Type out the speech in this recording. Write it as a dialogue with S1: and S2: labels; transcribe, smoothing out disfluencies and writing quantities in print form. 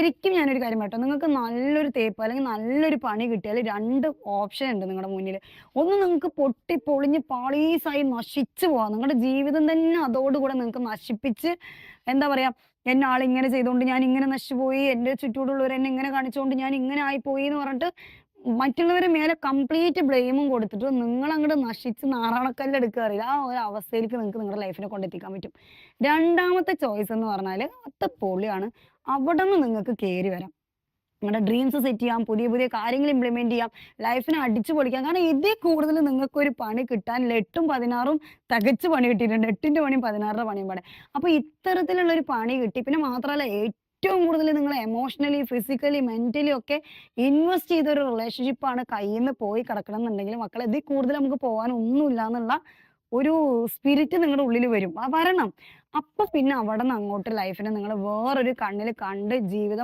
S1: ശരിക്കും ഞാനൊരു കാര്യം പറയട്ടെ, നിങ്ങൾക്ക് നല്ലൊരു തേപ്പ് അല്ലെങ്കിൽ നല്ലൊരു പണി കിട്ടിയാല് 2 ഓപ്ഷൻ ഉണ്ട് നിങ്ങളുടെ മുന്നില്. ഒന്ന് നിങ്ങൾക്ക് പൊട്ടി പൊളിഞ്ഞ് പാളീസായി നശിച്ചു പോവാം. നിങ്ങളുടെ ജീവിതം തന്നെ അതോടുകൂടെ നിങ്ങൾക്ക് നശിപ്പിച്ച് എന്താ പറയാ, എന്നെ ആളിങ്ങനെ ചെയ്തോണ്ട് ഞാൻ ഇങ്ങനെ നശിച്ചു പോയി, എന്റെ ചുറ്റോടുള്ളവർ എന്നെ ഇങ്ങനെ കാണിച്ചോണ്ട് ഞാൻ ഇങ്ങനെ ആയിപ്പോയി എന്ന് പറഞ്ഞിട്ട് മറ്റുള്ളവരെ മേലെ കംപ്ലീറ്റ് ബ്ലെയിമും കൊടുത്തിട്ട് നിങ്ങളങ്ങട് നശിച്ച് നാറാണക്കല്ലെടുക്കുക അറിയില്ല. ആ ഒരു അവസ്ഥയിലേക്ക് നിങ്ങൾക്ക് നിങ്ങളുടെ ലൈഫിനെ കൊണ്ടെത്തിക്കാൻ പറ്റും. രണ്ടാമത്തെ ചോയ്സ് എന്ന് പറഞ്ഞാല് അത് പൊളിയാണ്. അവിടന്ന് നിങ്ങൾക്ക് കേറി വരാം. നിങ്ങളുടെ ഡ്രീംസ് സെറ്റ് ചെയ്യാം. പുതിയ പുതിയ കാര്യങ്ങൾ ഇംപ്ലിമെന്റ് ചെയ്യാം. ലൈഫിനെ അടിച്ചു പൊളിക്കാം. കാരണം ഇതിൽ കൂടുതൽ നിങ്ങൾക്കൊരു പണി കിട്ടാനില്ല. 8ഉം 16ഉം തികച്ച് പണി കിട്ടിയിട്ടുണ്ട്. 8ന്റെ പണിയും 16ന്റെ പണിയും പാടെ. അപ്പൊ ഇത്തരത്തിലുള്ള ഒരു പണി കിട്ടി. പിന്നെ മാത്രമല്ല ഏറ്റവും കൂടുതൽ നിങ്ങൾ എമോഷണലി, ഫിസിക്കലി, മെന്റലി ഒക്കെ ഇൻവെസ്റ്റ് ചെയ്ത ഒരു റിലേഷൻഷിപ്പാണ് കയ്യിന്ന് പോയി കിടക്കണംന്നുണ്ടെങ്കിൽ മക്കളെ ഇതിൽ കൂടുതൽ നമുക്ക് പോകാൻ ഒന്നുമില്ലാന്നുള്ള ഒരു സ്പിരിറ്റ് നിങ്ങളുടെ ഉള്ളിൽ വരും. വരണം. അപ്പൊ പിന്നെ അവിടന്ന് അങ്ങോട്ട് ലൈഫിനെ നിങ്ങൾ വേറൊരു കണ്ണില് കണ്ട് ജീവിതം